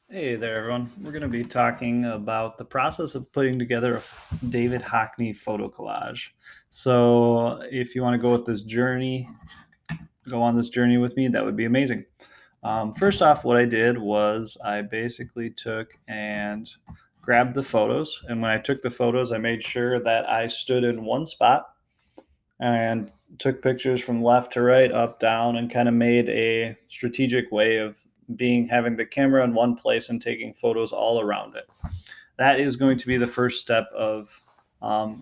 Hey there, everyone. We're going to be talking about the process of putting together a David Hockney photo collage. So, if you want to go with this journey, go on this journey with me, that would be amazing. First off, what I did was I basically took and grabbed the photos. And when I took the photos, I made sure that I stood in one spot and took pictures from left to right, up, down, and kind of made a strategic way of having the camera in one place and taking photos all around it. That is going to be the first step of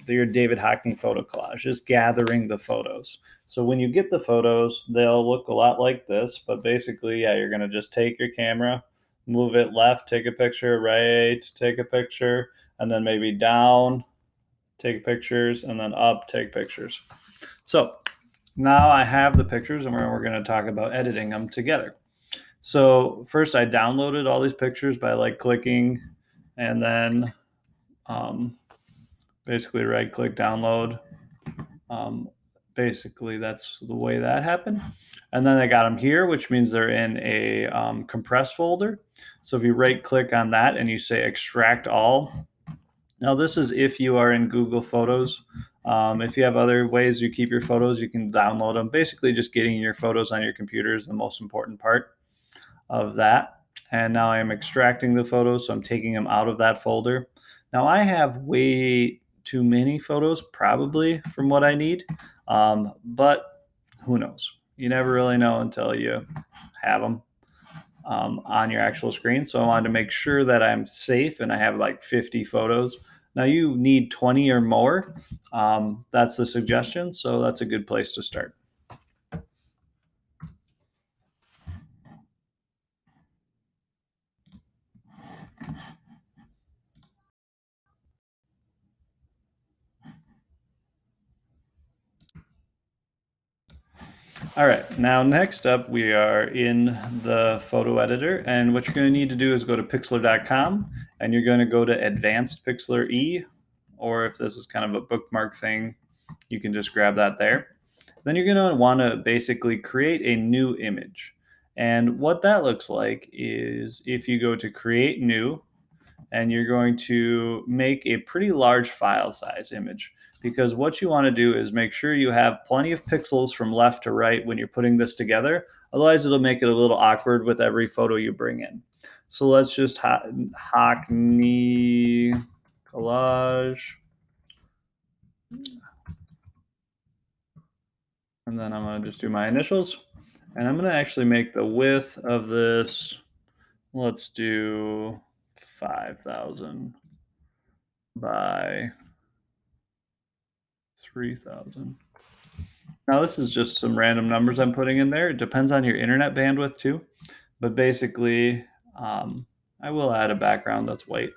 your David Hockney photo collage, is gathering the photos. So when you get the photos, they'll look a lot like this, but basically, yeah, you're going to just take your camera, move it left, take a picture, right, take a picture, and then maybe down, take pictures, and then up, take pictures. So now I have the pictures, and we're going to talk about editing them together. So first, I downloaded all these pictures by like clicking, and then um, basically right-click download. Um, Basically, that's the way that happened. And then I got them here, which means they're in a compress folder. So if you right-click on that and you say extract all, now, this is if you are in Google Photos. If you have other ways you keep your photos, you can download them. Basically, just getting your photos on your computer is the most important part of that. And now I'm extracting the photos, so I'm taking them out of that folder. Now, I have way too many photos, probably, from what I need, but who knows? You never really know until you have them on your actual screen. So I wanted to make sure that I'm safe, and I have like 50 photos. Now you need 20 or more. That's the suggestion. So that's a good place to start. All right, now next up, we are in the photo editor, and what you're going to need to do is go to pixlr.com, and you're going to go to Advanced Pixlr E, or if this is kind of a bookmark thing, you can just grab that there. Then you're going to want to basically create a new image. And what that looks like is if you go to Create New, and you're going to make a pretty large file size image, because what you want to do is make sure you have plenty of pixels from left to right when you're putting this together. Otherwise, it'll make it a little awkward with every photo you bring in. So let's just Hockney collage. And then I'm going to just do my initials. And I'm going to actually make the width of this, let's do 5,000 by 3,000. Now, this is just some random numbers I'm putting in there. It depends on your internet bandwidth too. But basically, I will add a background that's white.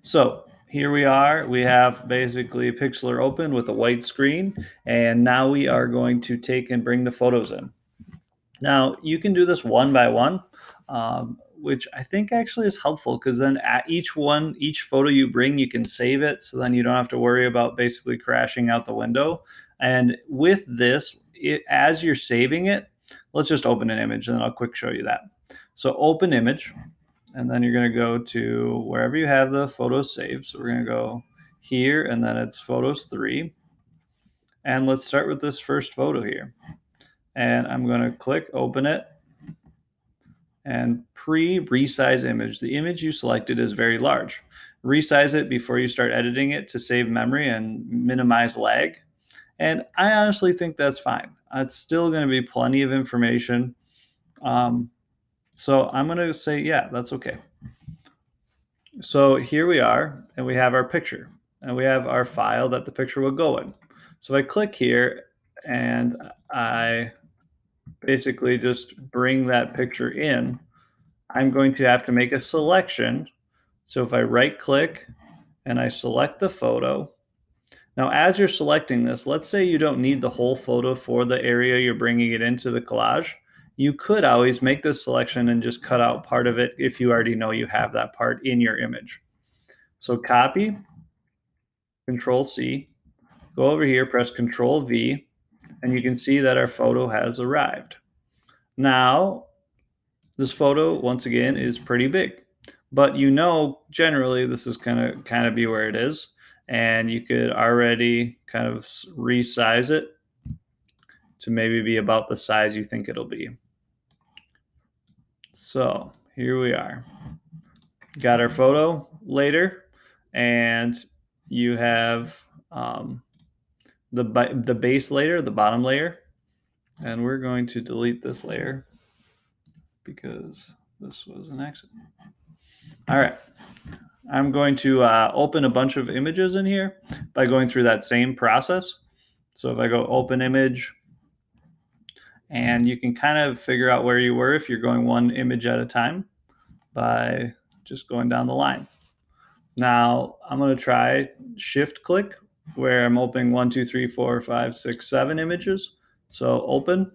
So here we are. We have basically Pixlr open with a white screen. And now we are going to take and bring the photos in. Now, you can do this one by one, which I think actually is helpful, because then at each photo you bring, you can save it. So then you don't have to worry about basically crashing out the window. And with this, as you're saving it, let's just open an image and then I'll quick show you that. So open image, and then you're going to go to wherever you have the photos saved. So we're going to go here, and then it's photos 3. And let's start with this first photo here. And I'm going to click open it, and resize image. The image you selected is very large. Resize it before you start editing it to save memory and minimize lag. And I honestly think that's fine. It's still going to be plenty of information. Um, so I'm going to say, yeah, that's okay. So here we are, and we have our picture, and we have our file that the picture will go in. So I click here, and I basically just bring that picture in. I'm going to have to make a selection. So if I right click and I select the photo, now as you're selecting this, let's say you don't need the whole photo for the area you're bringing it into the collage. You could always make this selection and just cut out part of it if you already know you have that part in your image. So copy, Control C, go over here, press Control V, and you can see that our photo has arrived. Now, This photo, once again, is pretty big, but you know, generally this is gonna kind of be where it is, and you could already kind of resize it to maybe be about the size you think it'll be. So here we are. Got our photo later, and you have the base layer, the bottom layer, and we're going to delete this layer because this was an accident. All right. I'm going to open a bunch of images in here by going through that same process. So if I go open image, and you can kind of figure out where you were if you're going one image at a time by just going down the line. Now I'm going to try shift click where I'm opening 1, 2, 3, 4, 5, 6, 7 images. So open,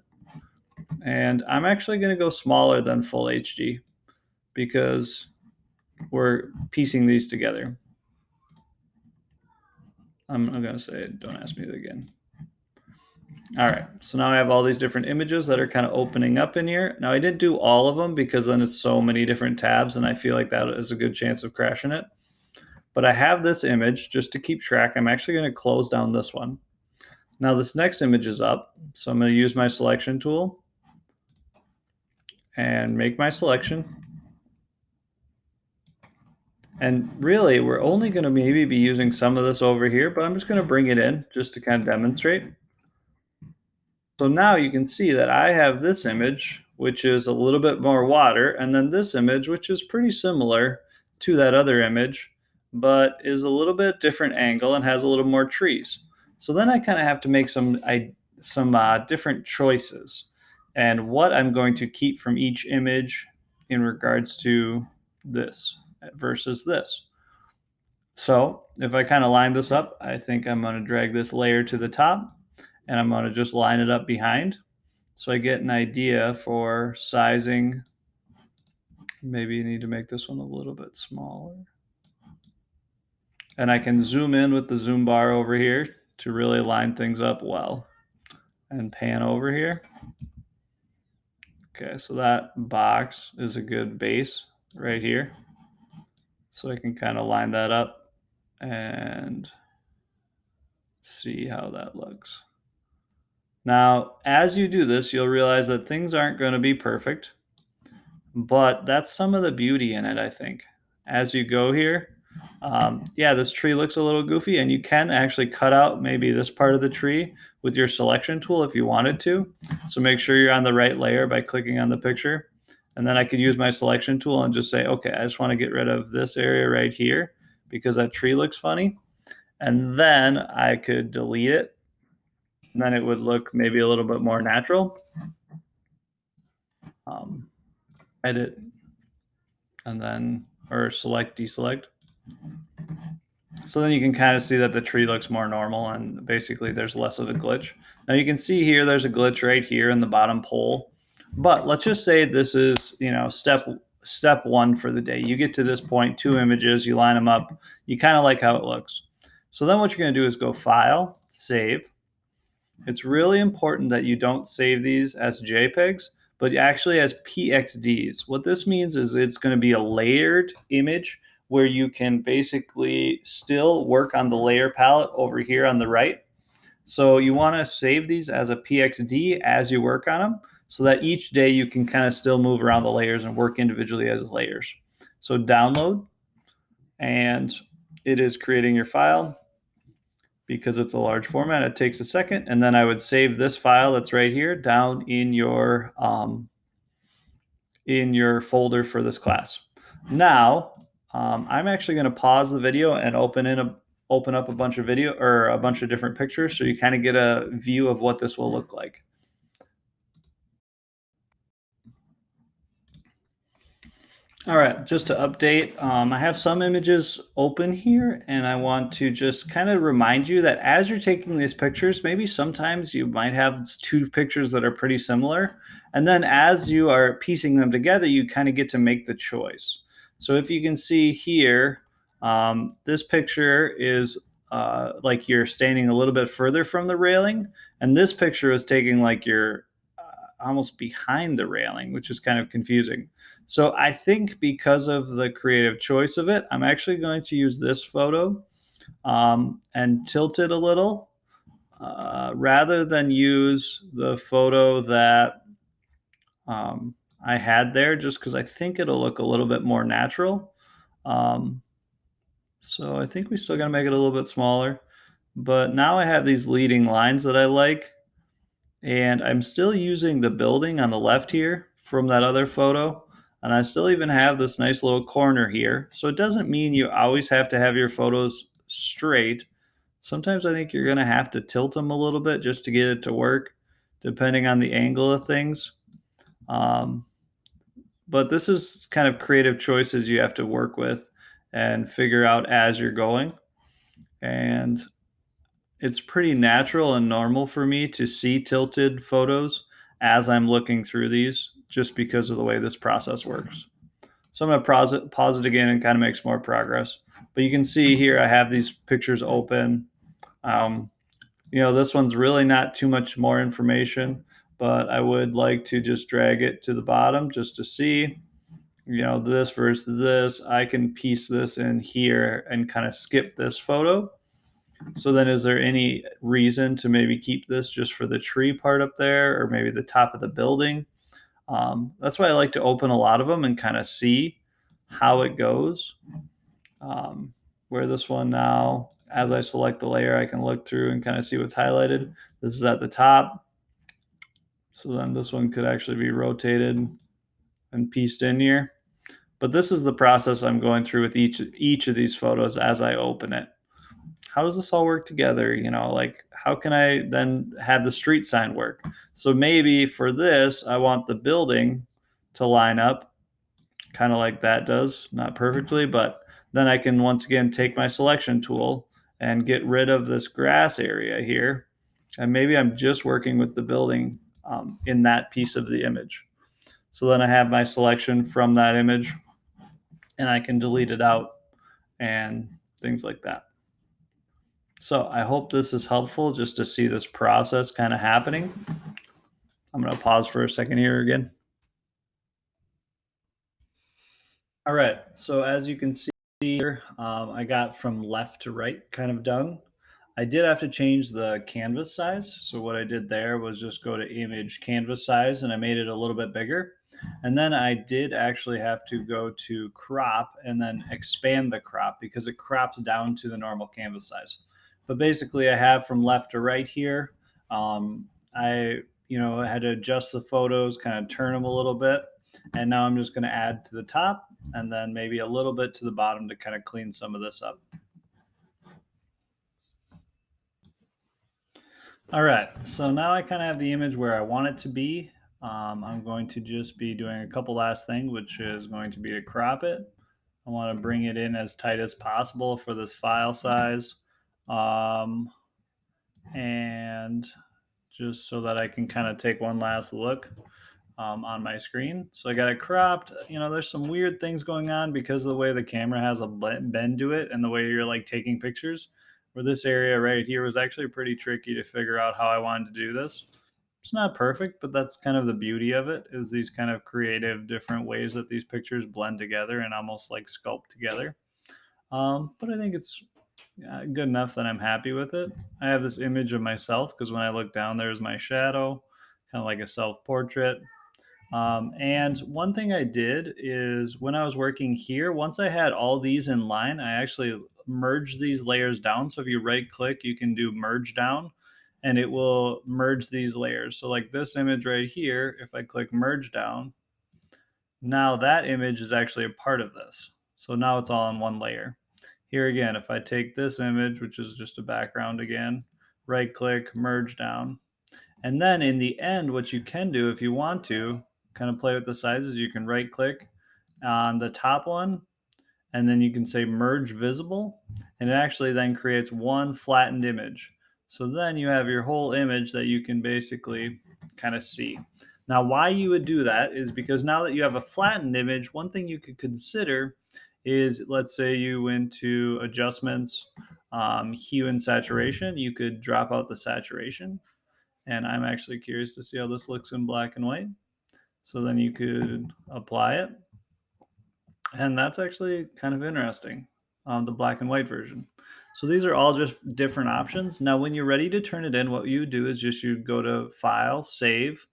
and I'm actually going to go smaller than full HD because we're piecing these together. I'm going to say, don't ask me that again. All right, so now I have all these different images that are kind of opening up in here. Now I didn't do all of them because then it's so many different tabs and I feel like that is a good chance of crashing it. But I have this image just to keep track. I'm actually going to close down this one. Now this next image is up, so I'm going to use my selection tool and make my selection. And really, we're only going to maybe be using some of this over here, but I'm just going to bring it in just to kind of demonstrate. So now you can see that I have this image, which is a little bit more water, and then this image, which is pretty similar to that other image, but is a little bit different angle and has a little more trees. So then I kind of have to make some different choices and what I'm going to keep from each image in regards to this versus this. So if I kind of line this up, I think I'm going to drag this layer to the top and I'm going to just line it up behind. So I get an idea for sizing. Maybe you need to make this one a little bit smaller. And I can zoom in with the zoom bar over here to really line things up well. And pan over here. Okay, so that box is a good base right here. So I can kind of line that up and see how that looks. Now, as you do this, you'll realize that things aren't going to be perfect, but that's some of the beauty in it, I think. As you go here, yeah, this tree looks a little goofy, and you can actually cut out maybe this part of the tree with your selection tool if you wanted to. So make sure you're on the right layer by clicking on the picture. And then I could use my selection tool and just say, okay, I just want to get rid of this area right here because that tree looks funny. And then I could delete it. And then it would look maybe a little bit more natural. Edit, and then, or select, deselect. So then you can kind of see that the tree looks more normal and basically there's less of a glitch. Now you can see here, there's a glitch right here in the bottom pole. But let's just say this is, step one for the day. You get to this point, 2 images, you line them up, you kind of like how it looks. So then what you're going to do is go File, Save. It's really important that you don't save these as JPEGs, but actually as PXDs. What this means is it's going to be a layered image where you can basically still work on the layer palette over here on the right. So you want to save these as a PXD as you work on them so that each day you can kind of still move around the layers and work individually as layers. So download, and it is creating your file. Because it's a large format, it takes a second, and then I would save this file that's right here down in your folder for this class. Now, I'm actually going to pause the video and open up a bunch of video or a bunch of different pictures so you kind of get a view of what this will look like. All right, just to update, I have some images open here, and I want to just kind of remind you that as you're taking these pictures, maybe sometimes you might have 2 pictures that are pretty similar, and then as you are piecing them together, you kind of get to make the choice. So if you can see here, this picture is like you're standing a little bit further from the railing, and this picture is taking like you're almost behind the railing, which is kind of confusing. So I think because of the creative choice of it, I'm actually going to use this photo and tilt it a little rather than use the photo that I had there, just because I think it'll look a little bit more natural. Um, so I think we still got to make it a little bit smaller. But now I have these leading lines that I like. And I'm still using the building on the left here from that other photo. And I still even have this nice little corner here. So it doesn't mean you always have to have your photos straight. Sometimes I think you're going to have to tilt them a little bit just to get it to work, depending on the angle of things. Um, but this is kind of creative choices you have to work with and figure out as you're going. And it's pretty natural and normal for me to see tilted photos as I'm looking through these just because of the way this process works. So I'm going to pause it again and kind of make some more progress. But you can see here I have these pictures open. Um, this one's really not too much more information, but I would like to just drag it to the bottom just to see, this versus this. I can piece this in here and kind of skip this photo. So then is there any reason to maybe keep this just for the tree part up there or maybe the top of the building? That's why I like to open a lot of them and kind of see how it goes. Um, where this one now, as I select the layer, I can look through and kind of see what's highlighted. This is at the top. So then this one could actually be rotated and pieced in here. But this is the process I'm going through with each of these photos as I open it. How does this all work together? Like how can I then have the street sign work? So maybe for this, I want the building to line up kind of like that does, not perfectly, but then I can once again take my selection tool and get rid of this grass area here. And maybe I'm just working with the building in that piece of the image. So then I have my selection from that image and I can delete it out and things like that. So I hope this is helpful just to see this process kind of happening. I'm going to pause for a second here again. All right. So as you can see here, I got from left to right kind of done. I did have to change the canvas size. So what I did there was just go to image canvas size and I made it a little bit bigger. And then I did actually have to go to crop and then expand the crop because it crops down to the normal canvas size. But basically I have from left to right here. I had to adjust the photos, kind of turn them a little bit. And now I'm just going to add to the top and then maybe a little bit to the bottom to kind of clean some of this up. All right, so now I kind of have the image where I want it to be. I'm going to just be doing a couple last things, which is going to be to crop it. I want to bring it in as tight as possible for this file size. And just so that I can kind of take one last look on my screen. So I got it cropped. There's some weird things going on because of the way the camera has a bend to it and the way you're like taking pictures. Where this area right here was actually pretty tricky to figure out how I wanted to do this. It's not perfect, but that's kind of the beauty of it, is these kind of creative different ways that these pictures blend together and almost like sculpt together. But I think it's good enough that I'm happy with it. I have this image of myself because when I look down, there's my shadow, kind of like a self portrait. And one thing I did is when I was working here, once I had all these in line, I actually merged these layers down. So if you right click, you can do merge down and it will merge these layers. So like this image right here, if I click merge down, now that image is actually a part of this. So now it's all in one layer. Here again, if I take this image, which is just a background again, right click, merge down, and then in the end, what you can do if you want to kind of play with the sizes, you can right click on the top one and then you can say merge visible and it actually then creates one flattened image. So then you have your whole image that you can basically kind of see. Now, why you would do that is because now that you have a flattened image, one thing you could consider is, let's say you went to adjustments, hue and saturation, you could drop out the saturation And I'm actually curious to see how this looks in black and white. So then you could apply it. And that's actually kind of interesting, the black and white version. So these are all just different options. Now, when you're ready to turn it in, what you do is just you go to File, Save,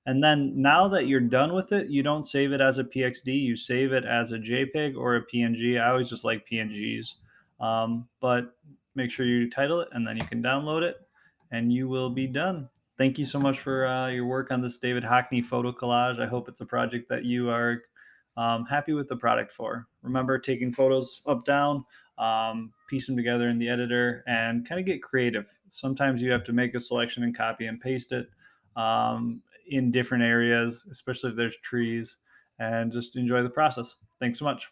and then now that you're done with it, you don't save it as a PXD, you save it as a JPEG or a PNG. I always just like PNGs, but make sure you title it, and then you can download it, and you will be done. Thank you so much for your work on this David Hockney photo collage. I hope it's a project that you are happy with the product for. Remember taking photos up, down, piece them together in the editor, and kind of get creative. Sometimes you have to make a selection and copy and paste it in different areas, especially if there's trees, and just enjoy the process. Thanks so much.